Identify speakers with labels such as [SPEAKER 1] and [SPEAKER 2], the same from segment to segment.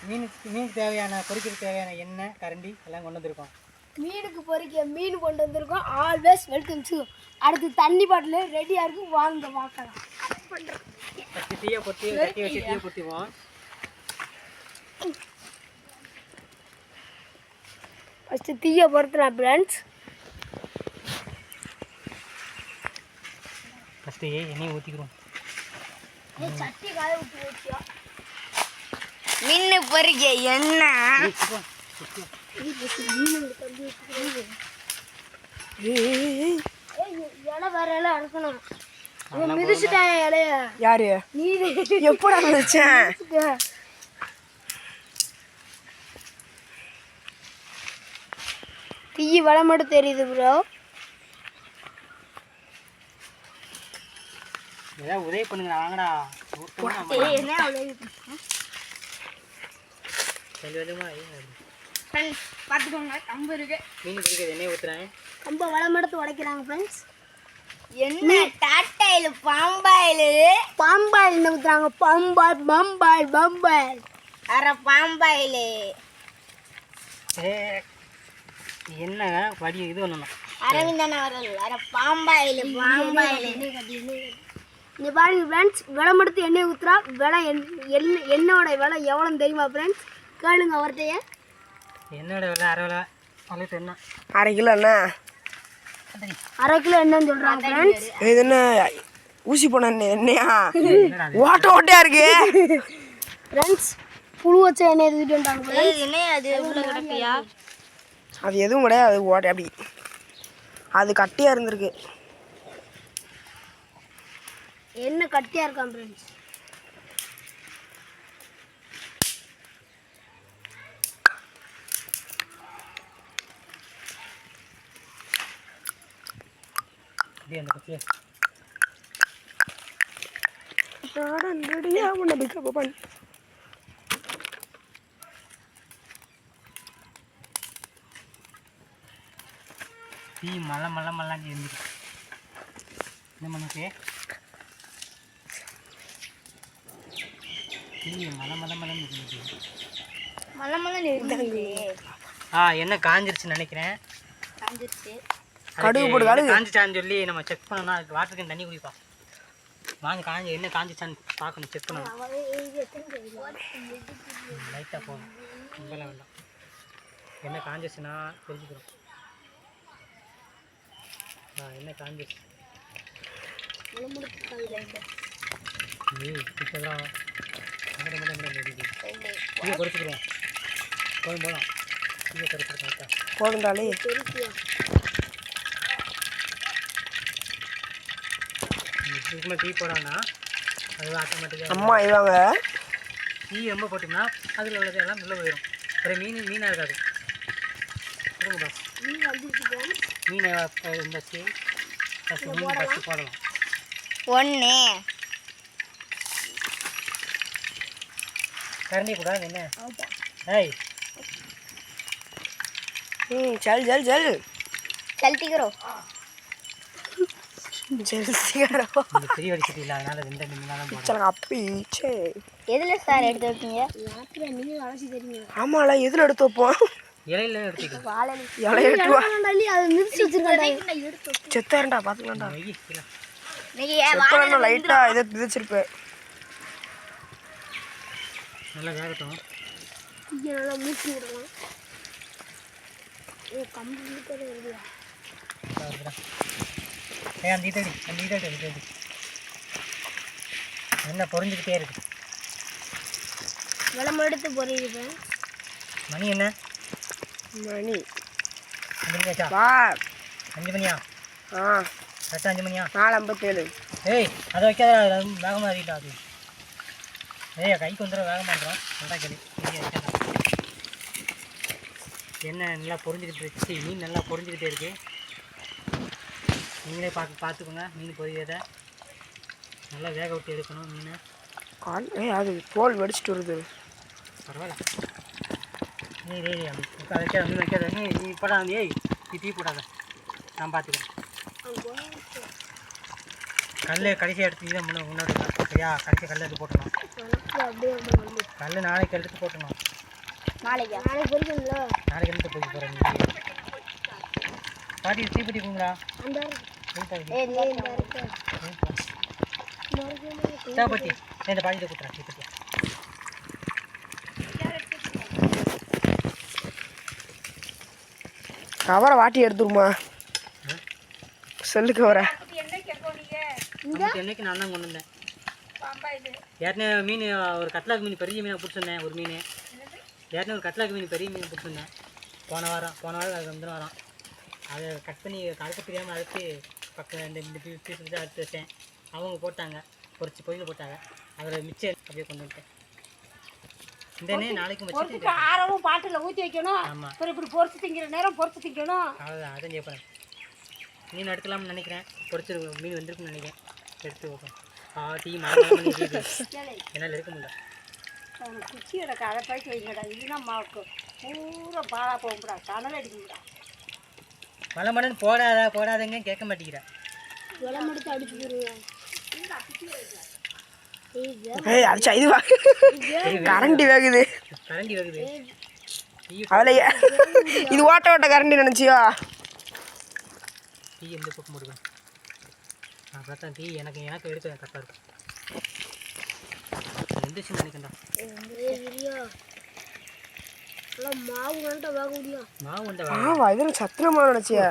[SPEAKER 1] மீனுக்கு தேவையான பொரிக்கிறதுக்கு தேவையான எண்ணெய் கரண்டி எல்லாம் கொண்டு வந்திருக்கோம்.
[SPEAKER 2] மீனுக்கு பொரிக்க மீன் கொண்டு வந்திருக்கோம். Always welcome to. அடுத்து தண்ணி பாட்டில் ரெடியாக இருக்கும், வாங்க பார்க்கலாம்.
[SPEAKER 1] ஃபஸ்ட்டு தீயை பொத்தி கட்டி வச்சு தீயை பொத்திவோம்.
[SPEAKER 2] ஃபஸ்ட்டு தீயை பொறுத்தலாம் ஃப்ரெண்ட்ஸ்.
[SPEAKER 1] ஃபஸ்ட்டு எண்ணெயை ஊற்றிக்கிறோம்.
[SPEAKER 2] சட்டி காய ஊற்றி வச்சியா
[SPEAKER 3] மீன் பொரிக்க எண்ணெய்
[SPEAKER 2] இலை வேற இலை அறுக்கணும். மிதிச்சுட்டேன் இலைய.
[SPEAKER 3] யாரு
[SPEAKER 2] நீ
[SPEAKER 3] எப்படா மிதிச்சேன்?
[SPEAKER 2] தீ வலை மட்டும் தெரியுது ப்ரோ.
[SPEAKER 1] ஏதாவது உதவி பண்ணுங்க, வாங்கடா.
[SPEAKER 2] பார்த்துக்கோங்க, கம்பு இருக்கு.
[SPEAKER 1] மீன் பிடிக்கிறது எண்ணெய் ஊற்றுறேன்.
[SPEAKER 2] கம்பை வலை மடத்து உடைக்கிறாங்க ஃப்ரெண்ட்ஸ்.
[SPEAKER 3] என்ன டாட்டாயில் பாம்பாயில்
[SPEAKER 2] பாம்பாயில் ஊற்றுறாங்க. பாம்பாயில் பம்பாயில் பம்பாயில்
[SPEAKER 3] அரை பாம்பாயில்
[SPEAKER 1] என்ன வடி இது பண்ணணும்.
[SPEAKER 3] அரவிந்தன வரல் அரை பாம்பாயில் பாம்பாயில்.
[SPEAKER 2] இங்கே பாருங்க ஃப்ரெண்ட்ஸ், விலை மடுத்து எண்ணெய் ஊற்றுறா. விலை எண்ணெயோட விலை எவ்வளோன்னு தெரியுமா ஃப்ரெண்ட்ஸ்? கேளுங்க அவர்கிட்டயே.
[SPEAKER 1] என்னோட விலை அரை விலை அவ்வளோ என்ன
[SPEAKER 3] 1/2 கிலோ என்ன
[SPEAKER 2] 1/2 கிலோ என்னன்னு சொல்கிறாங்க ஃப்ரெண்ட்ஸ்.
[SPEAKER 3] இது என்ன ஊசி போன எண்ணெயா? ஓட்டையா இருக்கு
[SPEAKER 2] ஃப்ரெண்ட்ஸ். புழு வச்ச எண்ணெய் எடுத்துகிட்டு வந்துட்டாங்க.
[SPEAKER 3] எண்ணெய் அது உள்ள கிடக்கையா?
[SPEAKER 2] அது எதுவும் கிடையாது, அது ஓட்டை அப்படி அது கட்டியாக இருந்திருக்கு. என்ன கட்டியாக இருக்கான் ஃப்ரெண்ட்ஸ்.
[SPEAKER 1] தீ மழை மழை மழைன்னு இருந்துச்சு. என்ன பண்ணுச்சு? தீ மழை மழை மழைன்னு இருந்துச்சு.
[SPEAKER 3] மழை மழை இருந்துச்சு.
[SPEAKER 1] எண்ணெய் காஞ்சிருச்சுன்னு நினைக்கிறேன்.
[SPEAKER 3] காஞ்சிருச்சு.
[SPEAKER 2] கடுகு போடு.
[SPEAKER 1] காஞ்சிச்சான்னு சொல்லி நம்ம செக் பண்ணோம்னா அதுக்கு வாட்டருக்கு தண்ணி குடிப்போம். வாங்க எண்ணெய் காஞ்சிச்சான்னு பார்க்கணும், செக் பண்ணணும். லைட்டாக போகணும், ரொம்பலாம் வேண்டாம். எண்ணெய் காஞ்சிச்சுன்னா தெரிஞ்சுக்கிறோம். எண்ணெய் காஞ்சிச்சு. இப்போதான் இதை குறைச்சிக்கிறோம். போதும் போதும், இதை குறைச்சிக்கிறோம். கரெக்டாக
[SPEAKER 2] போதுண்டாலே
[SPEAKER 1] இதுக்குள்ளே டீ போடான்னா அது ஆட்டோமேட்டிக்காக
[SPEAKER 2] அம்மா இவாங்க
[SPEAKER 1] டீ ரொம்ப போட்டிங்கன்னா அதில் உள்ளது எல்லாம் உள்ளே போயிடும். ஒரு மீனாக இருக்காது. கொடுங்க பாஸ். மீனை இருந்துச்சு. ஃபஸ்ட்டு மீன் ஃபஸ்ட்டு போடலாம்.
[SPEAKER 3] 1
[SPEAKER 1] கரண்டி கூடாது என்ன? ஏய்
[SPEAKER 2] चल चल चल
[SPEAKER 3] जल्दी करो
[SPEAKER 2] जल्दी करो.
[SPEAKER 1] பெரிய வடிச்சிட்டு இல்லை, அதனால் 2 நிமிடம் தான் போடணும்.
[SPEAKER 2] चल அப்பீச்சே.
[SPEAKER 3] எதில் சார் எடுத்து வைப்பீங்க?
[SPEAKER 2] ஆமால எதில் எடுத்து வைப்போம்?
[SPEAKER 1] இலையில எடுத்துக்கலாம்.
[SPEAKER 2] இலை எடுத்து வா. அது மிதிச்சு வச்சிருக்காங்க. செத்தாரண்டா பாத்துக்கலாம்டா. செத்தாரண்டா லைட்டா இதை மிதிச்சிருப்பேன்.
[SPEAKER 1] நல்லா வேகட்டும்.
[SPEAKER 2] இங்கே நல்லா மூச்சு விடலாம். கம்பி
[SPEAKER 1] அந்த இதடி என்ன பொறிஞ்சிக்கிட்டே இருக்கு.
[SPEAKER 2] விளம்பரம் எடுத்து பொறியுது.
[SPEAKER 1] மணி என்ன?
[SPEAKER 2] மணி
[SPEAKER 1] 5 மணி ஆச்சா? 5 மணியா? கரெக்டாக 5 மணியா?
[SPEAKER 2] 4:57.
[SPEAKER 1] ஏய் அதை வைக்காத, வேகமாக அறிவிட்டா அது. கைக்கு வந்துடும், வேகமாக வந்துடும். நல்லா கேள்வி. எண்ணெய் நல்லா பொரிஞ்சிக்கிட்டு இருக்கு. மீன் நல்லா பொரிஞ்சிக்கிட்டே இருக்குது. நீங்களே பார்த்துக்கோங்க. மீன் பொரியதை நல்லா வேக விட்டு எடுக்கணும். மீன்
[SPEAKER 2] அது தோல் வெடிச்சிட்டு வருது.
[SPEAKER 1] பரவாயில்ல. அப்படி வைக்காத, மீன் வைக்காத. நீ போடா வந்து. நீ டீ போடாத, நான் பார்த்துக்கிறேன். கல் கடைசி எடுத்து தான் முன்னாடி சரியா? கடைசி கல் எடுத்து போட்டணும். கல் நாளைக்கு எடுத்து போட்டணும்.
[SPEAKER 2] நாளைக்கு பொறிக்கணும்ல.
[SPEAKER 1] நாளைக்கு என்ன போய் போகிறேன் நீ பாட்டி தீப்பெட்டி கொடுங்களா
[SPEAKER 2] அந்த
[SPEAKER 1] தேவைப்பட்டி இந்த பாட்டியில் கொடுத்துறேன் தீப்பெட்டி
[SPEAKER 3] கவரை வாட்டி எடுத்துருமா செல்லு கவரை
[SPEAKER 1] என்னைக்கு நான் தான் கொண்டு வந்தேன் ஏற்கனவே மீன் ஒரு கட்லாக்கு மீன் பெரிய மீனை பிடிச்சிருந்தேன் ஒரு மீன் ஏற்கனவே ஒரு கட்லாக்கு மீன் பெரிய மீன் பிடிச்சிருந்தேன் போன வாரம் அது வந்து வாரம் அதை கட் பண்ணி அறுக்க தெரியாமல் அறுத்து பக்கம் இந்த பீஸ் வந்து அறுத்து வச்சேன் அவங்க போட்டாங்க பொறிச்சு பொய்யில் போட்டாங்க அதில் மிச்சம் அப்படியே கொண்டு வந்துட்டேன் இந்த நாளைக்கு வச்சுட்டு
[SPEAKER 2] ஆரவும் பாட்டில் ஊற்றி வைக்கணும்.
[SPEAKER 1] ஆமாம்
[SPEAKER 2] அப்புறம் இப்படி பொறிச்சு திங்கிற நேரம் பொறிச்சு திங்கணும்.
[SPEAKER 1] அவ்வளோதான் அதான் செய்யப்படுறேன் மீன் எடுக்கலாம்னு நினைக்கிறேன் பொறிச்சு மீன் வந்திருக்குன்னு நினைக்கிறேன் எடுத்து வைப்போம் டீ மழை என்னால் எடுக்க முடியல
[SPEAKER 2] குச்சியோட கதை போய் வைங்கடா. இதுனா மாவுக்கு பூரா பாலா போகும்டா. கனல் அடிக்கும்டா.
[SPEAKER 1] மழை மழைன்னு போடாதங்க கேட்க மாட்டேங்கிறேன்
[SPEAKER 2] விளம் எடுத்து அடிச்சு போடுவேன்.
[SPEAKER 3] ஏய் அடிச்சா இது கரண்டி வேகுது
[SPEAKER 1] கரண்டி வருது
[SPEAKER 3] அதில் இது ஓட்ட கரண்டி நினச்சியோ
[SPEAKER 1] டீ எந்த பக்கம் போடுவேன் நான் பார்த்தா டீ எனக்கு எடுக்க கரெக்டாக இருக்கும் எந்திரிச்சு நினைக்கண்டா
[SPEAKER 2] மாவு வேண்டா வாங்க முடியும்.
[SPEAKER 1] மாவு உண்டை
[SPEAKER 3] ஆவா இது சத்துன மாவு நினச்சியா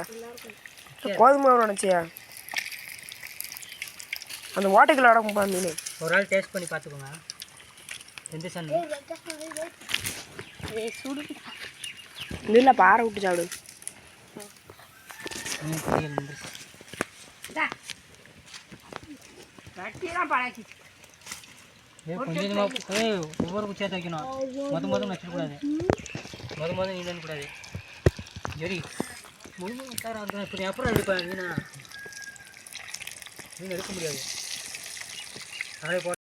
[SPEAKER 3] கோதுமை மாவு நினச்சியா அந்த ஓட்டைக்குள்ள அடக்கும்பா மீன்
[SPEAKER 1] ஒரு நாள் டேஸ்ட் பண்ணி பார்த்துக்கோங்க எந்திரிச்சு
[SPEAKER 2] சுடு
[SPEAKER 3] இல்லை பாறை விட்டு சாப்பிடு
[SPEAKER 1] மீன் பொரியல் எந்திரிச்சு
[SPEAKER 2] கட்டிலாம் பழக்கி
[SPEAKER 1] கொஞ்சமாக ஒவ்வொரு குச்சியாக தைக்கணும் மொதல் வச்சிடக்கூடாது மொதல் நீ கூடாது சரி முழு இப்போ அப்புறம் எடுப்பேன் மீன் எடுக்க முடியாது அதே